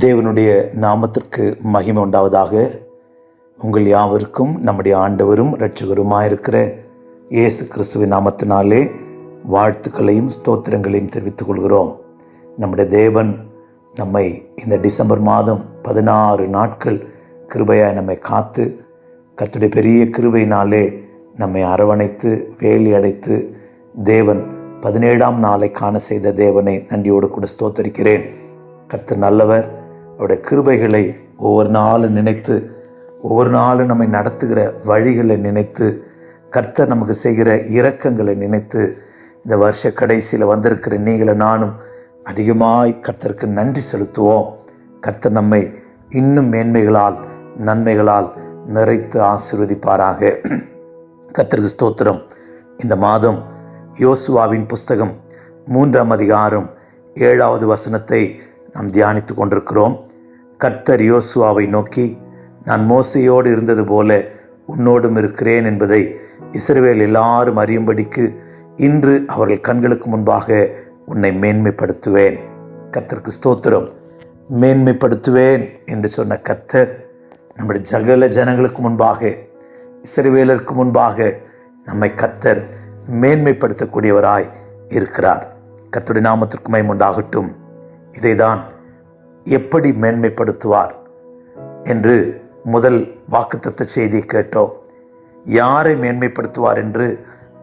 தேவனுடைய நாமத்திற்கு மகிமை உண்டாவதாக. உங்கள் யாவருக்கும் நம்முடைய ஆண்டவரும் இரட்சகருமாயிருக்கிற இயேசு கிறிஸ்துவின் நாமத்தினாலே வாழ்த்துக்களையும் ஸ்தோத்திரங்களையும் தெரிவித்துக் கொள்கிறோம். நம்முடைய தேவன் நம்மை இந்த டிசம்பர் மாதம் 16 நாட்கள் கிருபையாய் நம்மை காத்து, கர்த்தருடைய பெரிய கிருபையினாலே நம்மை அரவணைத்து வேலி அடைத்து தேவன் 17ஆம் நாளை காண செய்த தேவனை நன்றியோடு கூட ஸ்தோத்தரிக்கிறேன். கர்த்தர் நல்லவர். அவருடைய கிருபைகளை ஒவ்வொரு நாளும் நினைத்து, ஒவ்வொரு நாளும் நம்மை நடத்துகிற வழிகளை நினைத்து, கர்த்தர் நமக்கு செய்கிற இரக்கங்களை நினைத்து, இந்த வருஷ கடைசியில் வந்திருக்கிற நீங்கள நானும் அதிகமாய் கர்த்தருக்கு நன்றி செலுத்துவோம். கர்த்தர் நம்மை இன்னும் மேன்மைகளால் நன்மைகளால் நிறைத்து ஆசீர்வதிப்பாராக. கர்த்தருக்கு ஸ்தோத்திரம். இந்த மாதம் யோசுவாவின் புஸ்தகம் 3ஆம் அதிகாரம் 7வது வசனத்தை நாம் தியானித்து கொண்டிருக்கிறோம். கர்த்தர் யோசுவாவை நோக்கி, நான் மோசையோடு இருந்தது போல உன்னோடும் இருக்கிறேன் என்பதை இஸ்ரவேல் எல்லாரும் அறியும்படிக்கு இன்று அவர்கள் கண்களுக்கு முன்பாக உன்னை மேன்மைப்படுத்துவேன். கர்த்தருக்கு ஸ்தோத்திரம். மேன்மைப்படுத்துவேன் என்று சொன்ன கர்த்தர் நம்முடைய சகல ஜனங்களுக்கு முன்பாக, இஸ்ரவேலருக்கு முன்பாக நம்மை கர்த்தர் மேன்மைப்படுத்தக்கூடியவராய் இருக்கிறார். கர்த்தருடைய நாமத்திற்கு மகிமை உண்டாகட்டும். இதைதான் எப்படி மேன்மைப்படுத்துவார் என்று முதல் வாக்குத்தத்த செய்தியை கேட்டோம். யாரை மேன்மைப்படுத்துவார் என்று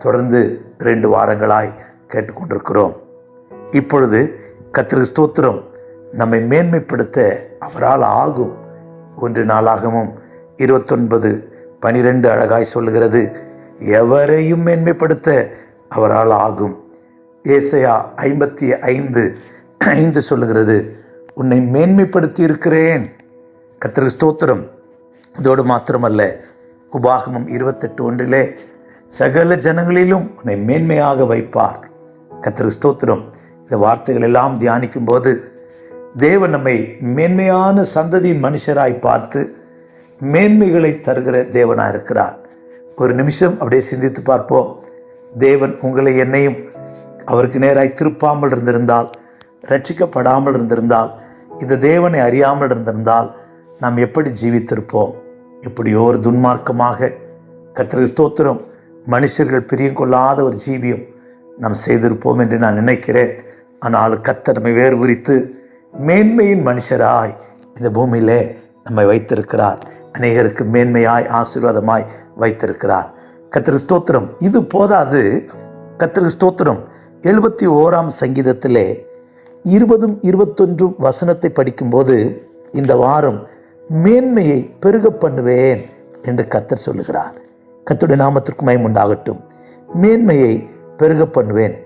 தொடர்ந்து 2 வாரங்களாய் கேட்டுக்கொண்டிருக்கிறோம். இப்பொழுது கர்த்தருக்கு ஸ்தோத்திரம், நம்மை மேன்மைப்படுத்த அவரால் ஆகும். 1 நாளாகமும் 29:12 அழகாய் சொல்லுகிறது, எவரையும் மேன்மைப்படுத்த அவரால் ஆகும். ஏசாயா 55:5 சொல்லுகிறது, உன்னை மேன்மைப்படுத்தி இருக்கிறேன். கர்த்தருக்கு ஸ்தோத்திரம். இதோடு மாத்திரமல்ல, உபாகமம் 28:1 சகல ஜனங்களிலும் உன்னை மேன்மையாக வைப்பார். கர்த்தருக்கு ஸ்தோத்திரம். இந்த வார்த்தைகள் எல்லாம் தியானிக்கும் போது தேவன் நம்மை மேன்மையான சந்ததியின் மனுஷராய் பார்த்து மேன்மைகளை தருகிற தேவனாக இருக்கிறார். ஒரு நிமிஷம் அப்படியே சிந்தித்து பார்ப்போம். தேவன் உங்களை என்னையும் அவருக்கு நேராய் திருப்பாமல் இருந்திருந்தால், ரட்சிக்கப்படாமல் இருந்திருந்தால், இந்த தேவனை அறியாமல் இருந்திருந்தால் நாம் எப்படி ஜீவித்திருப்போம்? எப்படியோ ஒரு துன்மார்க்கமாக, கர்த்தருக்கு ஸ்தோத்திரம், மனுஷர்கள் பிரியம் கொள்ளாத ஒரு ஜீவியம் நாம் செய்திருப்போம் என்று நான் நினைக்கிறேன். ஆனால் கர்த்தர் நம்மை வேறு குறித்து மேன்மையின் மனுஷராய் இந்த பூமியிலே நம்மை வைத்திருக்கிறார். அநேகருக்கு மேன்மையாய் ஆசீர்வாதமாய் வைத்திருக்கிறார். கர்த்தருக்கு ஸ்தோத்திரம். இது போதாது. கர்த்தருக்கு ஸ்தோத்திரம். 71ஆம் சங்கீதத்திலே 20-21 வசனத்தை படிக்கும்போது இந்த வாரம் மேன்மையை பெருக பண்ணுவேன் என்று கர்த்தர் சொல்லுகிறார். கர்த்தருடைய நாமத்திற்கு மகிமை உண்டாகட்டும். மேன்மையை பெருக பண்ணுவேன்.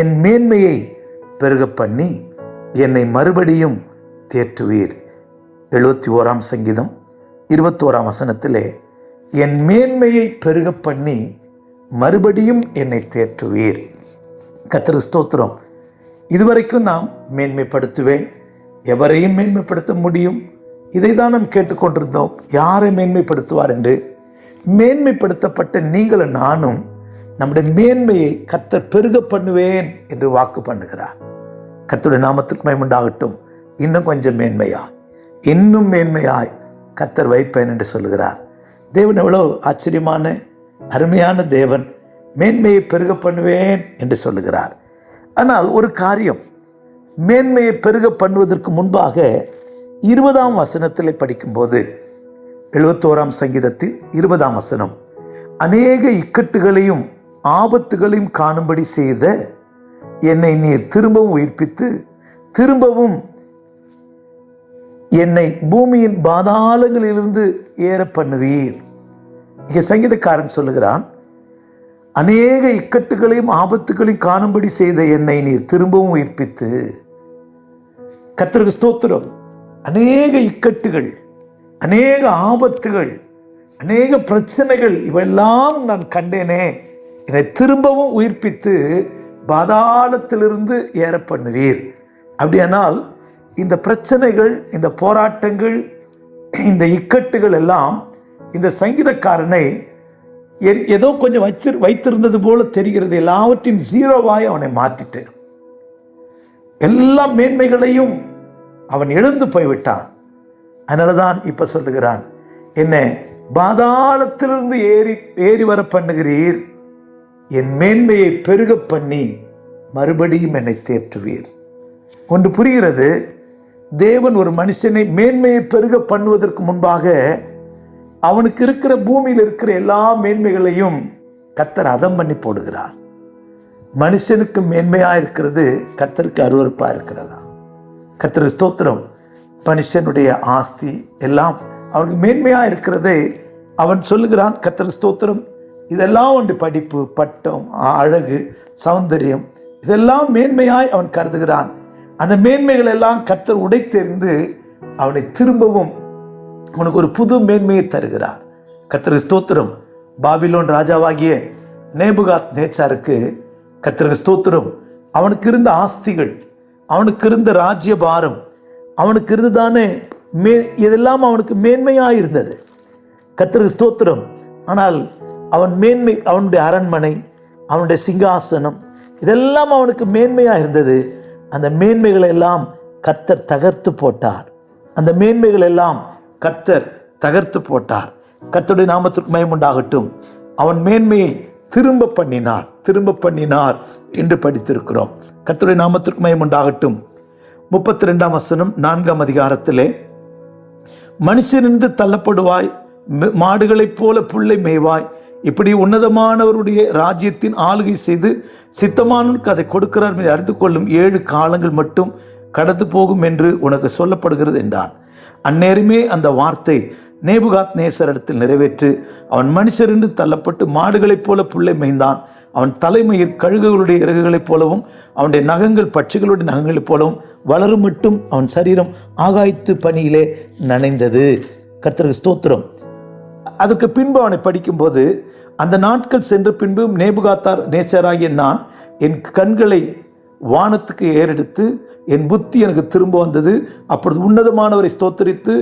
என் மேன்மையை பெருக பண்ணி என்னை மறுபடியும் தேற்றுவீர். 71ஆம் சங்கீதம் 21ஆம் வசனத்திலே, என் மேன்மையை பெருக பண்ணி மறுபடியும் என்னை தேற்றுவீர். கர்த்தருக்கு ஸ்தோத்திரம். இதுவரைக்கும் நாம் மேன்மைப்படுத்துவேன், எவரையும் மேன்மைப்படுத்த முடியும், இதை தான் நாம் கேட்டுக்கொண்டிருந்தோம். யாரை மேன்மைப்படுத்துவார் என்று. மேன்மைப்படுத்தப்பட்ட நீங்களும் நானும் நம்முடைய மேன்மையை கர்த்தர் பெருக பண்ணுவேன் என்று வாக்கு பண்ணுகிறார். கர்த்தருடைய நாமத்திற்கு மகிமை உண்டாகட்டும். இன்னும் கொஞ்சம் மேன்மையாய், இன்னும் மேன்மையாய் கர்த்தர் வைப்பேன் என்று சொல்லுகிறார். தேவன் எவ்வளோ ஆச்சரியமான அருமையான தேவன். மேன்மையை பெருக பண்ணுவேன் என்று சொல்லுகிறார். ஆனால் ஒரு காரியம், மேன்மையை பெருக பண்ணுவதற்கு முன்பாக 20ஆம் வசனத்தில் படிக்கும்போது, 71ஆம் சங்கீதத்தில் 20ஆம் வசனம், அநேக இக்கட்டுகளையும் ஆபத்துகளையும் காணும்படி செய்த என்னை நீர் திரும்பவும் உயிர்ப்பித்து திரும்பவும் என்னை பூமியின் பாதாளங்களிலிருந்து ஏற பண்ணுவீர். இங்கே சங்கீதக்காரன் சொல்லுகிறான், அநேக இக்கட்டுகளையும் ஆபத்துகளையும் காணும்படி செய்த என்னை நீர் திரும்பவும் உயிர்ப்பித்து. கர்த்தருக்கு ஸ்தோத்திரம். அநேக இக்கட்டுகள், அநேக ஆபத்துகள், அநேக பிரச்சனைகள் இவெல்லாம் நான் கண்டேனே, என்னை திரும்பவும் உயிர்ப்பித்து பாதாளத்திலிருந்து ஏற பண்ணுவீர். அப்படியானால் இந்த பிரச்சனைகள், இந்த போராட்டங்கள், இந்த இக்கட்டுகள் எல்லாம் இந்த சங்கீதக்காரனை ஏதோ கொஞ்சம் வைத்திருந்தது போல தெரிகிறது. எல்லாவற்றையும் 0வாய் அவனை மாற்றிட்டு, எல்லா மேன்மைகளையும் அவன் எழுந்து போய்விட்டான். அதனால தான் இப்போ சொல்லுகிறான், என்னை பாதாளத்திலிருந்து ஏறி வர பண்ணுகிறீர், என் மேன்மையை பெருக பண்ணி மறுபடியும் என்னை தேற்றுவீர். ஒன்று புரிகிறது, தேவன் ஒரு மனுஷனை மேன்மையை பெருக பண்ணுவதற்கு முன்பாக அவனுக்கு இருக்கிற பூமியில் இருக்கிற எல்லா மேன்மைகளையும் கர்த்தர் அதம் பண்ணி போடுகிறார். மனுஷனுக்கு மேன்மையா இருக்கிறது கர்த்தருக்கு அருவருப்பா இருக்கிறதா? கர்த்தருக்கு ஸ்தோத்திரம். மனுஷனுடைய ஆஸ்தி எல்லாம் அவனுக்கு மேன்மையா இருக்கிறதை அவன் சொல்லுகிறான். கர்த்தருக்கு ஸ்தோத்திரம். இதெல்லாம் ஒன்று படிப்பு, பட்டம், அழகு, சௌந்தரியம், இதெல்லாம் மேன்மையாய் அவன் கருதுகிறான். அந்த மேன்மைகள் எல்லாம் கர்த்தர் உடைத்தெறிந்து அவனை திரும்பவும் அவனுக்கு ஒரு புது மேன்மையை தருகிறார். கர்த்தருக்கு ஸ்தோத்திரம். பாபிலோன் ராஜாவாகிய நேபுகாத் நேச்சாருக்கு கர்த்தருக்கு ஸ்தோத்திரம், அவனுக்கு இருந்த ஆஸ்திகள், அவனுக்கு இருந்த ராஜ்யபாரம், அவனுக்கு இருந்ததானே இதெல்லாம் அவனுக்கு மேன்மையாக இருந்தது. கர்த்தருக்கு ஸ்தோத்திரம். ஆனால் அவனுடைய அரண்மனை, அவனுடைய சிங்காசனம், இதெல்லாம் அவனுக்கு மேன்மையாக இருந்தது. அந்த மேன்மைகளை எல்லாம் கர்த்தர் தகர்த்து போட்டார். அந்த மேன்மைகள் எல்லாம் கர்த்தர் தகர்த்து போட்டார். கர்த்தருடைய நாமத்திற்கு மகிமை உண்டாகட்டும். அவன் மேன்மையை திரும்ப பண்ணினார் என்று படித்திருக்கிறோம். கர்த்தருடைய நாமத்திற்கு மகிமை உண்டாகட்டும். 32ஆம் வசனம் 4ஆம் அதிகாரத்திலே, மனுஷனிருந்து தள்ளப்படுவாய், மாடுகளைப் போல புல்லை மேய்வாய், இப்படி உன்னதமானவருடைய ராஜ்யத்தின் ஆளுகை செய்து சித்தமானவனுக்கு அதை கொடுக்கிறார் என்று அறிந்து கொள்ளும் 7 காலங்கள் மட்டும் கடந்து போகும் என்று உனக்கு சொல்லப்படுகிறது என்றான். அந்நேரமே அந்த வார்த்தை நேபுகாத் நேசரிடத்தில் நிறைவேற்று. அவன் மனுஷரின்று தள்ளப்பட்டு மாடுகளைப் போல புல்லை மேய்ந்தான். அவன் தலைமையில் கழுகுகளுடைய இறகுகளைப் போலவும் அவனுடைய நகங்கள் பட்சிகளுடைய நகங்களைப் போலவும் வளரும் மட்டும் அவன் சரீரம் ஆகாயத்து பனியிலே நனைந்தது. கர்த்தருக்கு ஸ்தோத்திரம். அதற்கு பின்பு அவனை படிக்கும்போது, அந்த நாட்கள் சென்ற பின்பு நேபுகாத்தார் நேசராகிய நான் என் கண்களை வானத்துக்கு ஏறெடுத்து என் புத்தி எனக்கு திரும்ப வந்தது. அப்பொழுது உன்னதமானவரை ஸ்தோத்தரித்து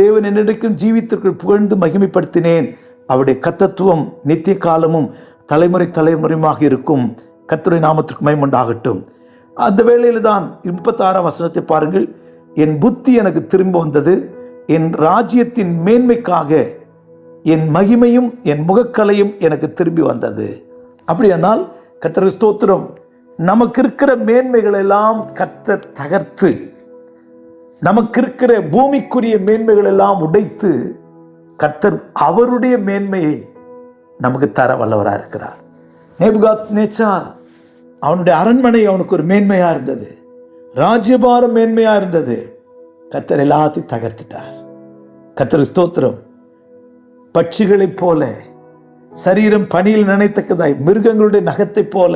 தேவன் என்னிடைக்கும் ஜீவித்திற்கு புகழ்ந்து மகிமைப்படுத்தினேன். அவருடைய கர்த்தத்துவம் நித்திய காலமும் தலைமுறை தலைமுறையுமாக இருக்கும். கர்த்தருடைய நாமத்திற்கு மகிமை உண்டாகட்டும். அந்த வேளையில் தான் 36ஆம் வசனத்தை பாருங்கள். என் புத்தி எனக்கு திரும்ப வந்தது, என் ராஜ்யத்தின் மேன்மைக்காக என் மகிமையும் என் முகக்கலையும் எனக்கு திரும்பி வந்தது. அப்படியானால் கர்த்தருக்கு ஸ்தோத்திரம். நமக்கு இருக்கிற மேன்மைகள் எல்லாம் கர்த்தர் தகர்த்து, நமக்கு இருக்கிற பூமிக்குரிய மேன்மைகள் எல்லாம் உடைத்து கர்த்தர் அவருடைய மேன்மையை நமக்கு தர வல்லவராக இருக்கிறார். நேபுகாத் நேச்சார், அவனுடைய அரண்மனை அவனுக்கு ஒரு மேன்மையா இருந்தது, ராஜ்யபாரம் மேன்மையா இருந்தது. கர்த்தர் எல்லாத்தையும் தகர்த்துட்டார். கர்த்தருக்கு ஸ்தோத்திரம். பட்சிகளைப் போல சரீரம் பனியில் நினைத்தக்கதாய், மிருகங்களுடைய நகத்தைப் போல,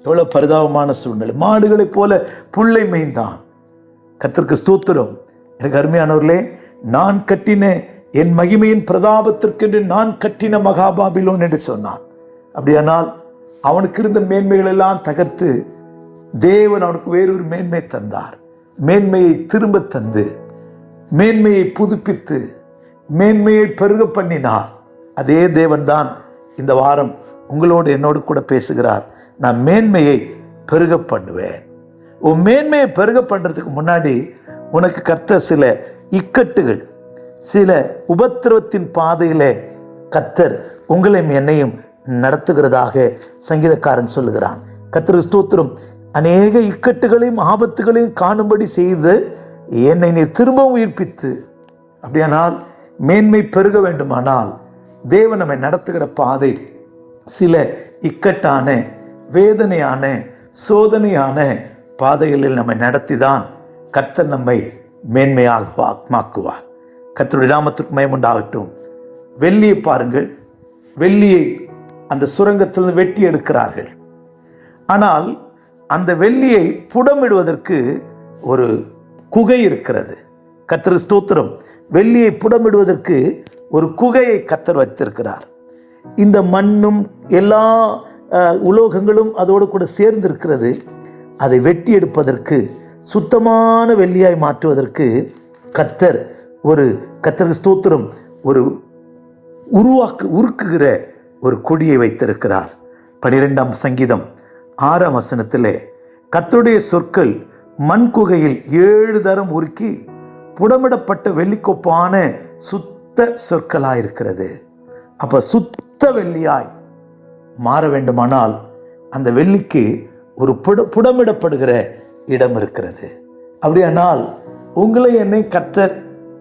எவ்வளவு பரிதாபமான சூழ்நிலை, மாடுகளைப் போல புல்லை மேய்ந்தான். கர்த்தருக்கு ஸ்தோத்திரம். எனக்கு அருமையானவர்களே, நான் கட்டின என் மகிமையின் பிரதாபத்திற்கென்று நான் கட்டின மகாபாபிலோன் என்று சொன்னான். அப்படியானால் அவனுக்கு இருந்த மேன்மைகள் எல்லாம் தகர்த்து தேவன் அவனுக்கு வேறொரு மேன்மை தந்தார். மேன்மையை திரும்ப தந்து, மேன்மையை புதுப்பித்து, மேன்மையை பெருக பண்ணினார். அதே தேவன் தான் இந்த வாரம் உங்களோடு என்னோடு கூட பேசுகிறார். நான் மேன்மையை பெருக பண்ணுவேன். உன் மேன்மையை பெருக பண்ணுறதுக்கு முன்னாடி உனக்கு கர்த்தர் சில இக்கட்டுகள், சில உபத்திரவத்தின் பாதையிலே கர்த்தர் உங்களையும் என்னையும் நடத்துகிறதாக சங்கீதக்காரன் சொல்லுகிறான். கர்த்தருக்கு ஸ்தோத்திரம். அநேக இக்கட்டுகளையும் ஆபத்துகளையும் காணும்படி செய்து என்னை நீ திரும்பவும் உயிர்ப்பித்து, அப்படியானால் மேன்மை பெருக வேண்டுமானால் தேவன் நம்மை நடத்துகிற பாதை சில இக்கட்டான, வேதனையான, சோதனையான பாதைகளில் நம்மை நடத்திதான் கர்த்தர் நம்மை மேன்மையாக்குவார். கர்த்தருடைய நாமத்திற்கு மகிமை உண்டாகட்டும். வெள்ளியை பாருங்கள். வெள்ளியை அந்த சுரங்கத்திலிருந்து வெட்டி எடுக்கிறார்கள். ஆனால் அந்த வெள்ளியை புடமிடுவதற்கு ஒரு குகை இருக்கிறது. கர்த்தருக்கு ஸ்தோத்திரம். வெள்ளியை புடமிடுவதற்கு ஒரு குகையை கர்த்தர் வைத்திருக்கிறார். இந்த மண்ணும் எல்லா உலோகங்களும் அதோடு கூட சேர்ந்து இருக்கிறது. அதை வெட்டி எடுப்பதற்கு, சுத்தமான வெள்ளியாய் மாற்றுவதற்கு கர்த்தர் கர்த்தருக்கு ஸ்தோத்திரம் ஒரு உருக்குகிற ஒரு கொடியை வைத்திருக்கிறார். 12ஆம் சங்கீதம் 6ஆம் வசனத்திலே, கர்த்தருடைய சொற்கள் மண் குகையில் 7 தரம் உருக்கி புடமிடப்பட்ட வெள்ளிக்கொப்பான சுத்த சொற்களாயிருக்கிறது. அப்ப சுத்த வெள்ளியாய் மாற வேண்டுமானால் அந்த வெள்ளிக்கு ஒரு புடமிடப்படுகிற இடம் இருக்கிறது. அப்படியானால் உங்களை என்னை கர்த்தர்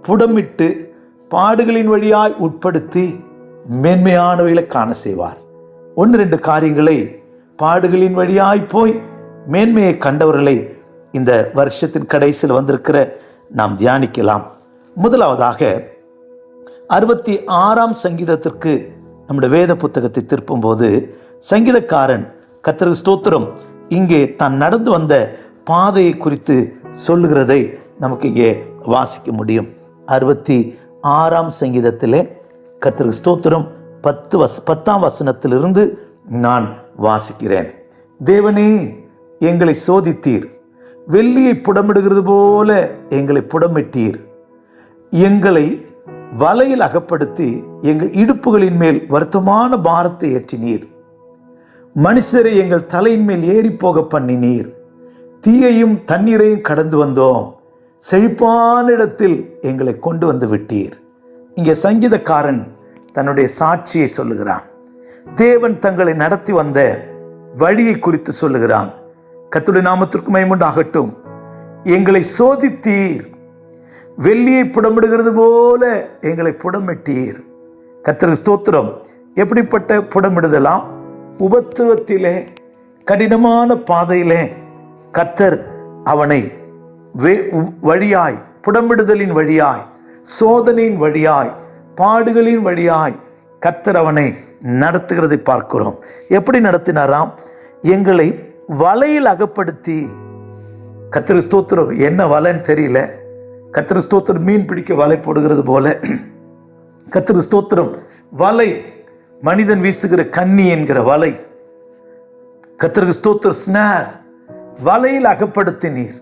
புடமிட்டு பாடுகளின் வழியாய் உட்படுத்தி மேன்மையானவைகளை காண செய்வார். 1-2 காரியங்களை பாடுகளின் வழியாய் போய் மேன்மையை கண்டவர்களை இந்த வருஷத்தின் கடைசியில் வந்திருக்கிற நாம் தியானிக்கலாம். முதலாவதாக 66ஆம் சங்கீதத்திற்கு நம்முடைய வேத புத்தகத்தை திருப்பும் போது சங்கீதக்காரன் கர்த்தருக்கு ஸ்தோத்திரம் இங்கே தான் நடந்து வந்த பாதையை குறித்து சொல்லுகிறதை நமக்கு இங்கே வாசிக்க முடியும். 66ஆம் சங்கீதத்திலே கர்த்தருக்கு ஸ்தோத்திரம் 10ஆம் வசனத்திலிருந்து நான் வாசிக்கிறேன். தேவனே, எங்களை சோதித்தீர், வெள்ளியை புடமிடுகிறது போல எங்களை புடமிட்டீர். எங்களை வலையில் அகப்படுத்தி எங்கள் இடுப்புகளின் மேல் வருத்தமான பாரத்தை ஏற்றினீர். மனுஷரை எங்கள் தலையின் மேல் ஏறி போக பண்ணினீர். தீயையும் தண்ணீரையும் கடந்து வந்தோம், செழிப்பான இடத்தில் எங்களை கொண்டு வந்து விட்டீர். இங்கே சங்கீதக்காரன் தன்னுடைய சாட்சியை சொல்லுகிறான். தேவன் தங்களை நடத்தி வந்த வழியை குறித்து சொல்லுகிறான். கர்த்தருடைய நாமத்திற்கு மகிமை உண்டாகட்டும். எங்களை சோதித்தீர், வெள்ளியை புடமிடுகிறது போல எங்களை புடமிட்டீர். கர்த்தருக்கு ஸ்தோத்திரம். எப்படிப்பட்ட புடமிடுதலாம்? உபத்திரவத்திலே, கடினமான பாதையிலே கர்த்தர் அவனை வழியாய், புடமிடுதலின் வழியாய், சோதனையின் வழியாய், பாடுகளின் வழியாய் கர்த்தர் அவனை நடத்துகிறதை பார்க்கிறோம். எப்படி நடத்தினாராம்? எங்களை வலையில் அகப்படுத்தி. கர்த்தருக்கு ஸ்தோத்திரம். என்ன வலைன்னு தெரியல. கர்த்தருக்கு ஸ்தோத்திரம். மீன் பிடிக்க வலை போடுகிறது போல கர்த்தருக்கு ஸ்தோத்திரம். வலை, மனிதன் வீசுகிற கண்ணி என்கிற வலை. கர்த்தருக்கு ஸ்தோத்திரம். ஸ்னார், வலையில் அகப்படுத்தினீர்.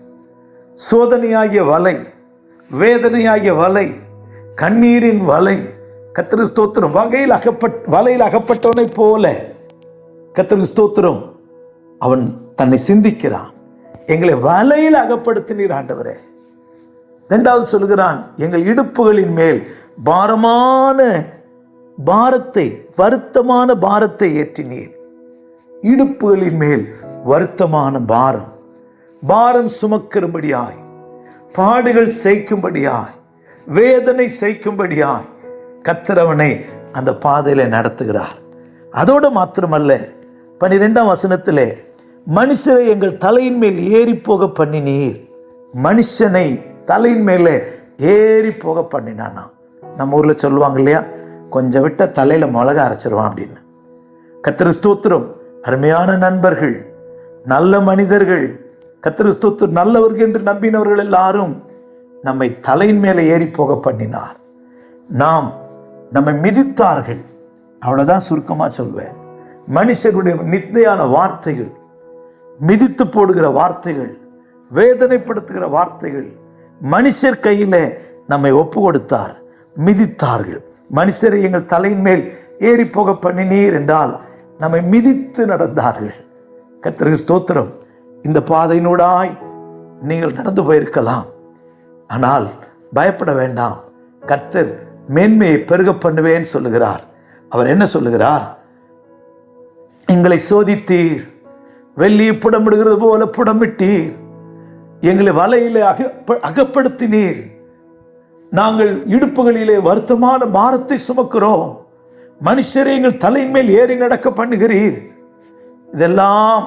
சோதனையாகிய வலை, வேதனையாகிய வலை, கண்ணீரின் வலை. கர்த்தருக்கு ஸ்தோத்திரம். வலையில் அகப்பட்டவனை போல கர்த்தருக்கு ஸ்தோத்திரம். அவன் தன்னை சிந்திக்கிறான். எங்களை வலையில் அகப்படுத்தினீர் ஆண்டவரே. 2வது சொல்லுகிறான், எங்கள் இடுப்புகளின் மேல் பாரமான பாரத்தை, வருத்தமான பாரத்தை ஏற்றினீர். இடுப்புகளின் மேல் வருத்தமான பாரம், பாரம் சுமக்கும்படியாய், பாடுகள் செய்க்கும்படியாய், வேதனை செய்க்கும்படியாய் கர்த்தர் அவனை அந்த பாதையில நடத்துகிறார். அதோடு மாத்திரமல்ல, 12ஆம் வசனத்திலே மனுஷரை எங்கள் தலையின் மேல் ஏறி போக பண்ணினீர். மனுஷனை தலையின் மேலே ஏறி போக பண்ணினானா. நம்ம ஊர்ல சொல்லுவாங்க இல்லையா, கொஞ்சம் விட்ட தலையில மிளகா அரைச்சிருவான் அப்படின்னு. கர்த்தருக்கு ஸ்தோத்திரம். அருமையான நண்பர்கள், நல்ல மனிதர்கள், கர்த்தருக்கு ஸ்தோத்திரம், நல்லவர்கள் என்று நம்பினவர்கள் எல்லாரும் நம்மை தலையின் மேலே ஏறி போக பண்ணினார். நம்மை மிதித்தார்கள். அவ்வளவுதான் சுருக்கமா சொல்வேன். மனுஷனுடைய நிந்தையான வார்த்தைகள், மிதித்து போடுகிற வார்த்தைகள், வேதனைப்படுத்துகிற வார்த்தைகள், மனுஷர் கையில நம்மை ஒப்பு கொடுத்தார், மிதித்தார்கள். மனுஷரை எங்கள் தலையின் மேல் ஏறி போக பண்ணினீர் என்றால் நம்மை மிதித்து நடந்தார்கள். கர்த்தருக்கு ஸ்தோத்திரம். இந்த பாதையினூடாய் நீங்கள் நடந்து போயிருக்கலாம். ஆனால் பயப்பட வேண்டாம். கர்த்தர் மேன்மையை பெருக பண்ணுவேன் சொல்லுகிறார். அவர் என்ன சொல்லுகிறார்? எங்களை சோதித்தீர், வெள்ளியை புடமிடுகிறது போல புடமிட்டீர், எங்களை வலையிலே அகப்படுத்தினீர். நாங்கள் இடுப்புகளிலே வருத்தமான பாரத்தை சுமக்கிறோம். மனுஷரை எங்கள் தலையின் மேல் ஏறி நடக்க பண்ணுகிறீர். இதெல்லாம்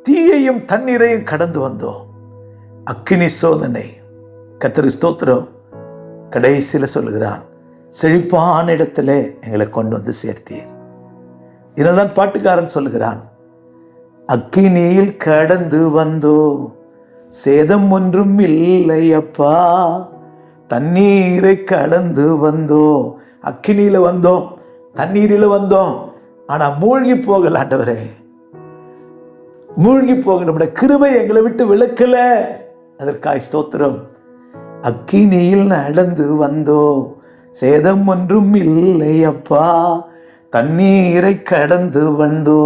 தீயையும் தண்ணீரையும் கடந்து வந்தோம். அக்கினி சோதனை. கர்த்தருக்கு ஸ்தோத்திரம். கடைசியில சொல்லுகிறான், செழிப்பான இடத்துல எங்களை கொண்டு வந்து சேர்த்தீர். இதனால்தான் பாட்டுக்காரன் சொல்லுகிறான், அக்கினியில் கடந்து வந்தோ சேதம் ஒன்றும் இல்லை அப்பா, தண்ணீரை கடந்து வந்தோ. அக்கினியில வந்தோம், தண்ணீரில வந்தோம், ஆனா மூழ்கி போகல ஆண்டவரே. மூழ்கி போக நம்முடைய கிருபை எங்களை விட்டு விலக்கல. அதற்காய் ஸ்தோத்திரம். அக்கினியில் நடந்து வந்தோ சேதம் ஒன்றும் இல்லை அப்பா, தண்ணீரை கடந்து வந்தோ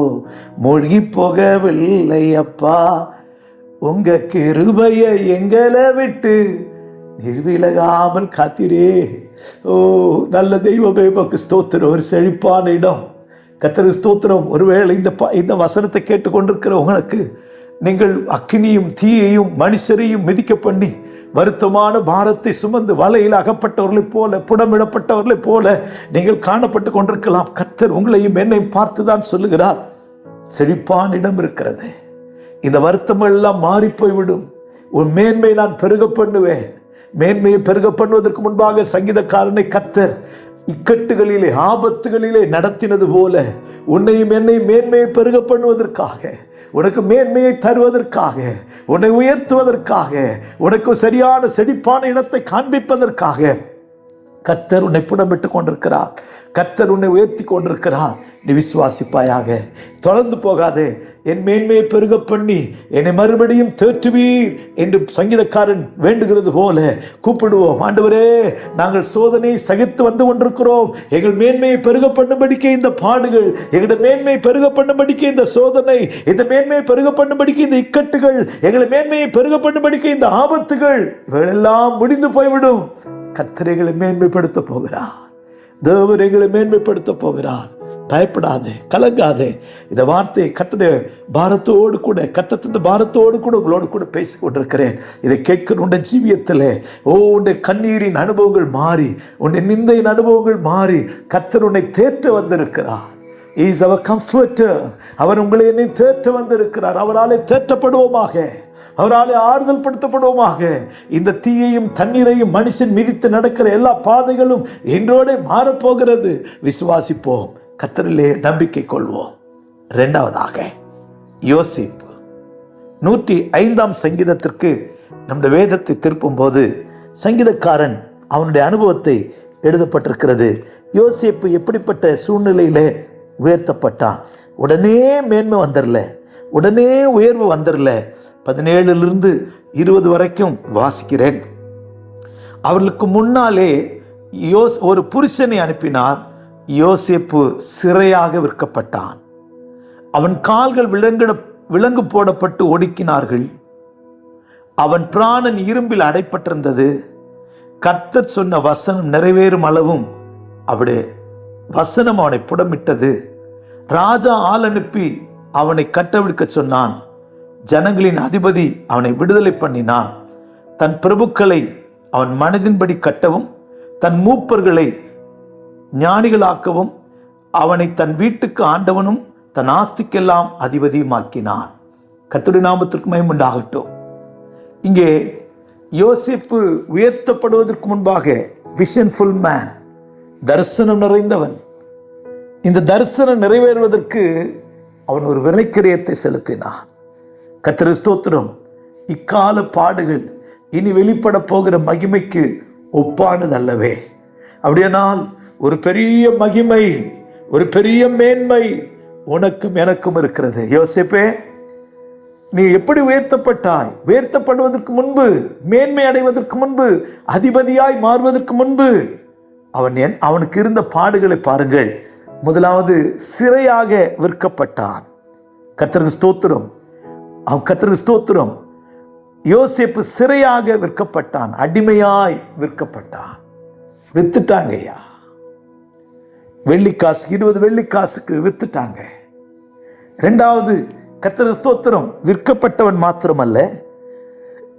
மூழ்கி போகவில்லை அப்பா. உங்க கிருபைய எங்களை விட்டு நிர்விலகாமல் காத்திரே. ஓ நல்ல தெய்வமே, உமக்கு ஸ்தோத்திரம். ஒரு செழிப்பான இடம். கர்த்தருக்கு ஸ்தோத்திரம். ஒருவேளை இந்த வசனத்தை கேட்டுக்கொண்டிருக்கிற உங்களுக்கு, நீங்கள் அக்கினியும் தீயையும் மனுஷரையும் மிதிக்க பண்ணி வருத்தமான பாரத்தை சுமந்து வலையில் அகப்பட்டவர்களைப் போல, புடமிடப்பட்டவர்களைப் போல நீங்கள் காணப்பட்டு கொண்டிருக்கலாம். கர்த்தர் உங்களையும் என்னையும் பார்த்துதான் சொல்லுகிறார், செழிப்பான இடம் இருக்கிறது. இந்த வருத்தம் எல்லாம் மாறி போய்விடும். உன் மேன்மை நான் பெருக பண்ணுவேன். மேன்மையை பெருக பண்ணுவதற்கு முன்பாக சங்கீதக்காரனை கர்த்தர் இக்கட்டுகளிலே ஆபத்துகளிலே நடத்தினது போல உன்னையும் என்னையும் மேன்மையை பெருக பண்ணுவதற்காக, உனக்கு மேன்மையை தருவதற்காக, உன்னை உயர்த்துவதற்காக, உனக்கு சரியான செழிப்பான இடத்தை காண்பிப்பதற்காக கர்த்தர் உன்னை புடமிட்டு கொண்டிருக்கிறார். கர்த்தர் உன்னை உயர்த்தி கொண்டிருக்கிறார். நீ விசுவாசிப்பாயாக. தொடர்ந்து போகாதே. என் மேன்மையை பெருக பண்ணி என்னை மறுபடியும் தேற்றுவீர் என்று சங்கீதக்காரன் வேண்டுகிறது போல கூப்பிடுவோம். ஆண்டவரே, நாங்கள் சோதனை சகித்து வந்து கொண்டிருக்கிறோம். எங்கள் மேன்மையை பெருக பண்ணும்படிக்க இந்த பாடுகள், எங்களுடைய மேன்மையை பெருக பண்ணும்படிக்க இந்த சோதனை, இந்த மேன்மையை பெருக பண்ணும்படிக்க இந்த இக்கட்டுகள், எங்களை மேன்மையை பெருக பண்ணும்படிக்க இந்த ஆபத்துகள், இவைகளெல்லாம் முடிந்து போய்விடும். கர்த்தர் எங்களை மேன்மைப்படுத்த போகிறார். தேவன் எங்களை மேன்மைப்படுத்த போகிறார். பயப்படாதே, கலங்காதே. இந்த வார்த்தையை கர்த்தருடைய பாரத்தோடு கூட, கர்த்தத்தின் பாரத்தோடு கூட உங்களோடு கூட பேசிக் கொண்டிருக்கிறேன். இதை கேட்கிற உடைய ஜீவியத்தில் உன்னுடைய கண்ணீரின் அனுபவங்கள் மாறி, உன்னுடைய நிந்தையின் அனுபவங்கள் மாறி கர்த்தர் உன்னை தேற்ற வந்திருக்கிறார். Is our comforter. அவர் உங்களை என்னை தேற்ற வந்திருக்கிறார். அவராலே தேற்றப்படுவோமாக, அவராலே ஆறுதல் படுத்தப்படுவோமாக. இந்த தீயையும் தண்ணீரையும் மனுஷன் மிதித்து நடக்கிற எல்லா பாதைகளும் என்றோட மாறப்போகிறது. விசுவாசிப்போம், கர்த்தரிலே நம்பிக்கை கொள்வோம். இரண்டாவதாக, யோசேப்பு. 105ஆம் சங்கீதத்திற்கு நம்முடைய வேதத்தை திருப்பும் போது சங்கீதக்காரன் அவனுடைய அனுபவத்தை எழுதப்பட்டிருக்கிறது. யோசேப்பு எப்படிப்பட்ட சூழ்நிலையிலே உயர்த்தப்பட்டான். உடனே மேன்மை வந்துடல, உடனே உயர்வு வந்துடல. 17 20 வரைக்கும் வாசிக்கிறேன். அவர்களுக்கு முன்னாலே ஒரு புருஷனை அனுப்பினார். யோசேப்பு சிறையாக விற்கப்பட்டான். அவன் கால்கள் விலங்கு போடப்பட்டு ஒடுக்கினார்கள். அவன் பிராணன் இரும்பில் அடைப்பட்டிருந்தது. கர்த்தர் சொன்ன வசனம் நிறைவேறும் அளவும் அவருடைய வசனம் அவனை புடமிட்டது. ராஜா ஆள் அனுப்பி அவனை கட்டவிழ்க்க சொன்னான். ஜனங்களின் அதிபதி அவனை விடுதலை பண்ணினான். தன் பிரபுக்களை அவன் மனதின்படி கட்டவும், தன் மூப்பர்களை ஞானிகளாக்கவும் அவனை தன் வீட்டுக்கு ஆண்டவனும் தன் ஆஸ்திக்கெல்லாம் அதிபதியுமாக்கினான். கர்த்தருடைய நாமத்திற்கு மகிமை உண்டாகட்டும். இங்கே யோசேப்பு உயர்த்தப்படுவதற்கு முன்பாக விஷன்ஃபுல் மேன், தரிசனம் நிறைந்தவன். இந்த தரிசனம் நிறைவேறுவதற்கு அவன் ஒரு விலைக்கிரயத்தை செலுத்தினான். கர்த்தருக்கு ஸ்தோத்திரம். இக்கால பாடுகள் இனி வெளிப்பட போகிற மகிமைக்கு ஒப்பானது அல்லவே. அப்படியானால் ஒரு பெரிய மகிமை, ஒரு பெரிய மேன்மை உனக்கும் எனக்கும் இருக்கிறது. யோசேப்பே, நீ எப்படி உயர்த்தப்பட்டாய்? உயர்த்தப்படுவதற்கு முன்பு, மேன்மை அடைவதற்கு முன்பு, அதிபதியாய் மாறுவதற்கு முன்பு அவனுக்கு இருந்த பாடுகளை பாருங்கள். முதலாவது, சிறையாக விற்கப்பட்டான். கர்த்தருக்கு ஸ்தோத்திரம். கர்த்தருக்கு ஸ்தோத்திரம். யோசேப்பு சிறையாக விற்கப்பட்டான், அடிமையாய் விற்கப்பட்டான். வித்துட்டாங்க ஐயா. வெள்ளிக்காசு, 20 வெள்ளிக்காசுக்கு வித்துட்டாங்க. இரண்டாவது, கர்த்தருக்கு ஸ்தோத்திரம், விற்கப்பட்டவன் மாத்திரமல்ல,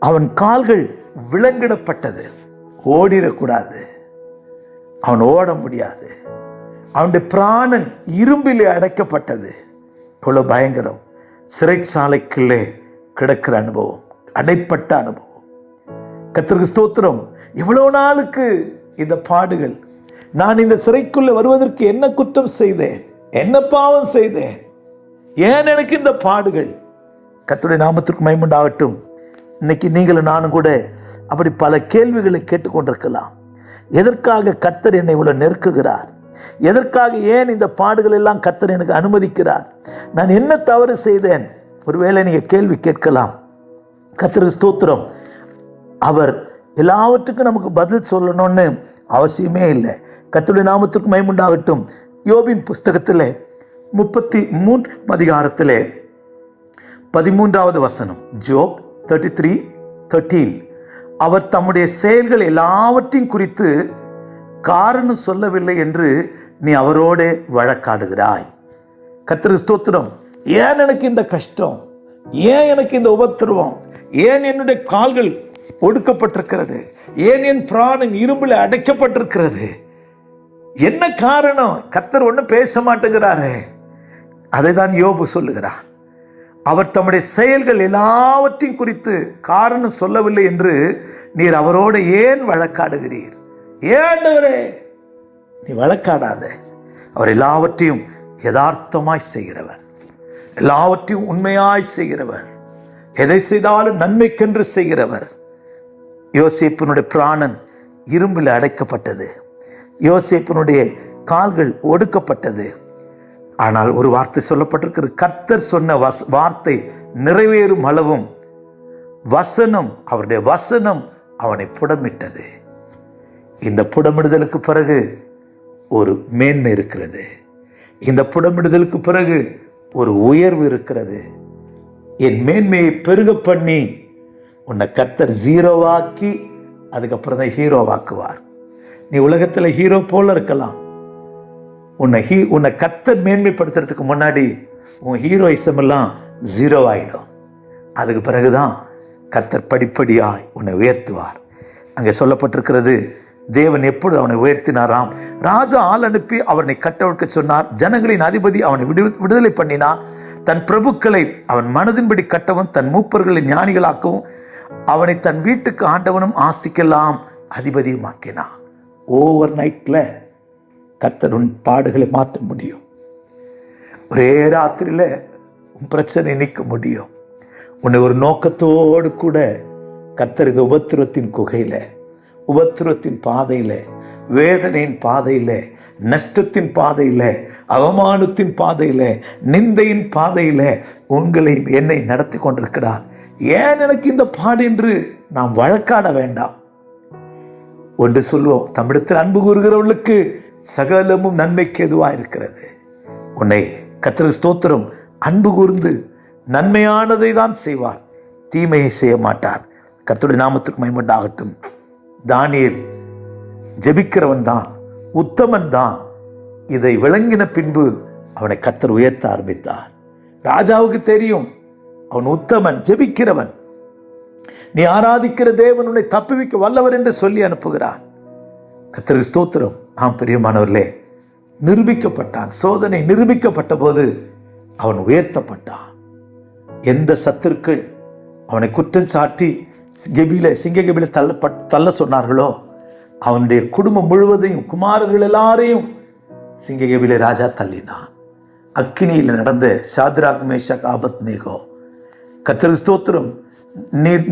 அவன் கால்கள் விலங்கிடப்பட்டது. ஓடிடக்கூடாது, அவன் ஓட முடியாது. அவனுடைய பிராணன் இரும்பிலே அடைக்கப்பட்டது. இவ்வளவு பயங்கரம். சிறைச்சாலைக்குள்ளே கிடக்கிற அனுபவம், அடைப்பட்ட அனுபவம். கர்த்தருக்கு ஸ்தோத்திரம். இவ்வளவு நாளுக்கு இந்த பாடுகள், நான் இந்த சிறைக்குள்ள வருவதற்கு என்ன குற்றம் செய்தேன், என்ன பாவம் செய்தேன், ஏன் எனக்கு இந்த பாடுகள்? கர்த்தருடைய நாமத்திற்கு மகிமை உண்டாகட்டும். இன்னைக்கு நீங்களும் நானும் கூட அப்படி பல கேள்விகளை கேட்டுக்கொண்டிருக்கலாம். எதற்காக கர்த்தர் என்னை இவ்வளவு நெருக்குகிறார்? எதற்காக ஏன் இந்த பாடுகள் எல்லாம் கர்த்தர் எனக்கு அனுமதிக்கிறார்? நான் என்ன தவறு செய்தேன்? ஒருவேளை நீங்க கேள்வி கேட்கலாம். கர்த்தருக்கு ஸ்தோத்திரம். அவர் எல்லாவற்றுக்கும் நமக்கு பதில் சொல்லணும்னு அவசியமே இல்லை. கர்த்தருடைய நாமத்திற்கு மகிமை உண்டாகட்டும். யோபின் புஸ்தகத்தில் 33 அதிகாரத்தில் 13வது வசனம். ஜோப் 33:13 அவர் தம்முடைய செயல்கள் எல்லாவற்றையும் குறித்து காரணம் சொல்லவில்லை என்று நீ அவரோட வழக்காடுகிறாய். கர்த்தருக்கு ஸ்தோத்திரம். ஏன் எனக்கு இந்த கஷ்டம், ஏன் எனக்கு இந்த உபத்திரவம், ஏன் என்னுடைய கால்கள் ஒடுக்கப்பட்டிருக்கிறது, ஏன் என் பிராணன் இரும்பில் அடைக்கப்பட்டிருக்கிறது, என்ன காரணம்? கர்த்தர் ஒன்றும் பேச மாட்டேங்கிறாரே. அதை தான் யோபு சொல்லுகிறார். அவர் தம்முடைய செயல்கள் எல்லாவற்றையும் குறித்து காரணம் சொல்லவில்லை என்று நீர் அவரோடு ஏன் வழக்காடுகிறீர்? ஏண்டவரே, நீ வழக்காடாத. அவர் எல்லாவற்றையும் யதார்த்தமாய் செய்கிறவர், எல்லாவற்றையும் உண்மையாய் செய்கிறவர், எதை செய்தாலும் நன்மைக்கென்று செய்கிறவர். யோசேப்பினுடைய பிராணன் இரும்பில் அடைக்கப்பட்டது, யோசேப்பினுடைய கால்கள் ஒடுக்கப்பட்டது. ஆனால் ஒரு வார்த்தை சொல்லப்பட்டிருக்கிறது. கர்த்தர் சொன்ன வார்த்தை நிறைவேறும் அளவும் வசனம், அவருடைய வசனம் அவனை புடமிட்டது. இந்த புடமிடுதலுக்கு பிறகு ஒரு மேன்மை இருக்கிறது. இந்த புடமிடுதலுக்கு பிறகு ஒரு உயர்வு இருக்கிறது. என் மேன்மையை பெருக பண்ணி உன்னை கர்த்தர் ஜீரோவாக்கி அதுக்கப்புறம் தான் ஹீரோவாக்குவார். நீ உலகத்தில் ஹீரோ போல இருக்கலாம். உன்னை கர்த்தர் மேன்மைப்படுத்துறதுக்கு முன்னாடி உன் ஹீரோயிசம் எல்லாம் ஜீரோ ஆகிடும். அதுக்கு பிறகுதான் கர்த்தர் படிப்படியாய் உன்னை உயர்த்துவார். அங்கே சொல்லப்பட்டிருக்கிறது, தேவன் எப்பொழுது அவனை உயர்த்தினாராம், ராஜா ஆள் அனுப்பி அவனை கட்டவிழ்க்க சொன்னார். ஜனங்களின் அதிபதி அவனை விடுதலை பண்ணினான். தன் பிரபுக்களை அவன் மனதின்படி கட்டவும் தன் மூப்பர்களை ஞானிகளாக்கவும் அவனை தன் வீட்டுக்கு ஆண்டவனும் ஆஸ்திக்கெல்லாம் அதிபதியும் ஆக்கினான். ஓவர் நைட்டில் கர்த்தர் உன் பாடுகளை மாற்ற முடியும். ஒரே ராத்திரியில் உன் பிரச்சனை நீக்க முடியும். உன்னை ஒரு நோக்கத்தோடு கூட கர்த்தர் இந்த உபத்திரத்தின் குகையில், உபத்திரத்தின் பாதையில், வேதனையின் பாதையில், நஷ்டத்தின் பாதையில், அவமானத்தின் பாதையில், நிந்தையின் பாதையில் உங்களை என்னை நடத்தி கொண்டிருக்கிறார். ஏன் எனக்கு இந்த பாடு என்று நாம் வழக்காட வேண்டாம். ஒன்று சொல்லுவோம், தமிழத்தில் அன்பு கூறுகிறவர்களுக்கு சகலமும் நன்மைக்கு எதுவாக இருக்கிறது. உன்னை கர்த்தருக்கு ஸ்தோத்திரம், அன்பு கூர்ந்து நன்மையானதை தான் செய்வார், தீமையை செய்ய மாட்டார். கர்த்தருடைய நாமத்துக்கு மகிமை உண்டாகட்டும். தானியேல் ஜெபிக்கிறவன் தான், உத்தமன் தான். இதை விளங்கின பின்பு அவனை கர்த்தர் உயர்த்த ஆரம்பித்தார். ராஜாவுக்கு தெரியும் அவன் உத்தமன், ஜெபிக்கிறவன். நீ ஆராதிக்கிற தேவன் உன்னை தப்புவிக்க வல்லவர் என்று சொல்லி அனுப்புகிறான். கர்த்தருக்கு ஸ்தோத்திரம். பிரியமானவர்களே, நிரூபிக்கப்பட்டான். சோதனை நிரூபிக்கப்பட்ட போது அவன் உயர்த்தப்பட்டான். எந்த சத்துருக்கள் அவனை குற்றம் சாட்டி சிங்க கெபில தள்ள சொன்னார்களோ, அவனுடைய குடும்பம் முழுவதையும், குமாரர்கள் எல்லாரையும் சிங்க கெபில ராஜா தள்ளினான். அக்கினியில் நடந்த சாத்ராக், மேஷாக், ஆபத்நேகோ, கர்த்தருக்கு ஸ்தோத்திரம்,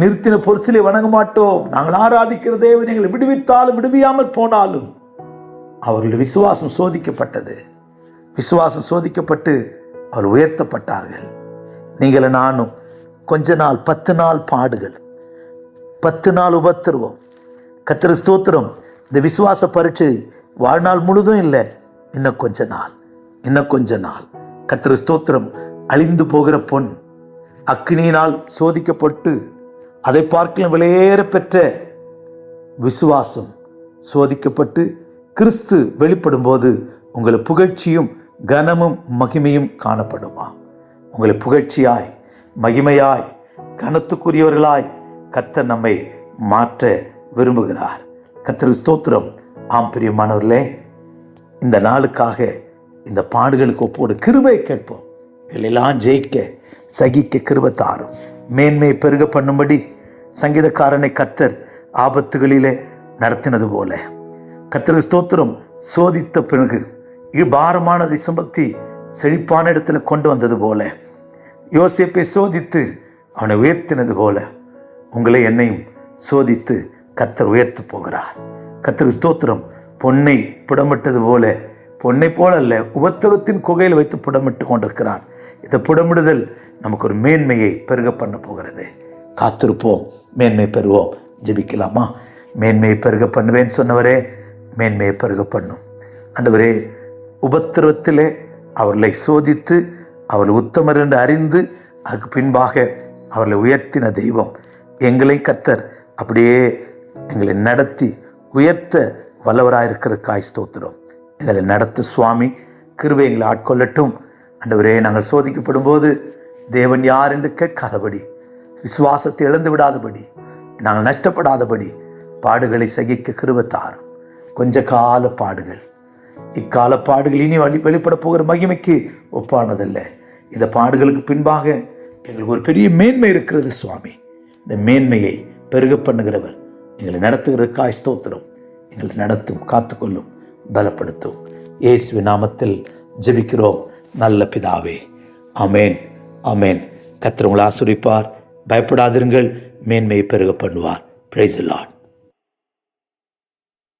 நிறுத்தின பொருசிலை வணங்க மாட்டோம், நாங்கள் ஆராதிக்கிற தேவன் எங்களை விடுவித்தாலும் விடுவியாமல் போனாலும், அவர்களுடைய விசுவாசம் சோதிக்கப்பட்டது. விசுவாசம் சோதிக்கப்பட்டு அவர் உயர்த்தப்பட்டார்கள். நீங்களும் நானும் கொஞ்ச நாள், 10 நாள் பாடுகள், 10 நாள் உபத்திரவம். கர்த்தருக்கு ஸ்தோத்திரம். இந்த விசுவாச பரீட்சை வாழ்நாள் முழுதும் இல்லை, இன்னும் கொஞ்ச நாள், இன்னும் கொஞ்ச நாள். கர்த்தருக்கு ஸ்தோத்திரம். அழிந்து போகிற பொன் அக்கினியினால் சோதிக்கப்பட்டு அதை பார்க்கலாம் விலையேற பெற்ற விசுவாசம் சோதிக்கப்பட்டு கிறிஸ்து வெளிப்படும் போது உங்களை புகழ்ச்சியும் கனமும் மகிமையும் காணப்படுமா? உங்களை புகழ்ச்சியாய், மகிமையாய், கனத்துக்குரியவர்களாய் கர்த்தர் நம்மை மாற்ற விரும்புகிறார். கர்த்தருக்கு ஸ்தோத்திரம். பிரியமானவர்களே, இந்த நாளுக்காக, இந்த பாடுகளுக்கு ஒப்போடு கிருபை கேட்போம். எல்லாம் ஜெயிக்க, சகிக்க கிருபை தாரும். மேன்மை பெருக பண்ணும்படி சங்கீதக்காரனை கர்த்தர் ஆபத்துகளிலே நடத்தினது போல, கர்த்தருக்கு ஸ்தோத்திரம், சோதித்த பிறகு பாரமானதை சுமத்தி செழிப்பான இடத்துல கொண்டு வந்தது போல, யோசேப்பை சோதித்து அவனை உயர்த்தினது போல, உங்களை என்னையும் சோதித்து கர்த்தர் உயர்த்த போகிறார். கர்த்தருக்கு ஸ்தோத்திரம். பொன்னை புடமிட்டது போல, பொன்னை போல அல்ல, உபத்திரத்தின் குகையில் வைத்து புடமிட்டு கொண்டிருக்கிறார். இந்த புடமிடுதல் நமக்கு ஒரு மேன்மையை பெருக பண்ண போகிறது. காத்திருப்போம், மேன்மை பெறுவோம். ஜெபிக்கலாமா? மேன்மையை பெருக பண்ணுவேன்னு சொன்னவரே, மேன்மையை பெருக பண்ணும். ஆண்டவரே, உபத்திரவத்திலே அவர்களை சோதித்து அவர்கள் உத்தமர் என்று அறிந்து அதுக்கு பின்பாக அவர்களை உயர்த்தின தெய்வம், எங்களை கர்த்தர் அப்படியே எங்களை நடத்தி உயர்த்த வல்லவராயிருக்கிறதுக்காய் ஸ்தோத்திரம். எங்களை நடத்து சுவாமி, கிருபை எங்களை ஆட்கொள்ளட்டும். ஆண்டவரே, நாங்கள் சோதிக்கப்படும் போது தேவன் யார் என்று கேட்காதபடி, விசுவாசத்தை இழந்து விடாதபடி, நாங்கள் நஷ்டப்படாதபடி பாடுகளை சகிக்க கிருபை தாரும். கொஞ்ச கால பாடுகள், இக்கால பாடுகள் இனி வெளிப்பட போகிற மகிமைக்கு ஒப்பானதல்ல. இந்த பாடுகளுக்கு பின்பாக எங்களுக்கு ஒரு பெரிய மேன்மை இருக்கிறது சுவாமி. இந்த மேன்மையை பெருக பண்ணுகிறவர், எங்களை நடத்துகிறதுக்காய் ஸ்தோத்திரம். எங்களை நடத்தும், காத்துக்கொள்ளும், பலப்படுத்தும். இயேசுவின் நாமத்தில் ஜெபிக்கிறோம் நல்ல பிதாவே. ஆமேன், ஆமேன். கர்த்தர் உங்களை ஆசீர்வதிப்பார். பயப்படாதிருங்கள், மேன்மையை பெருக பண்ணுவார். Praise the Lord.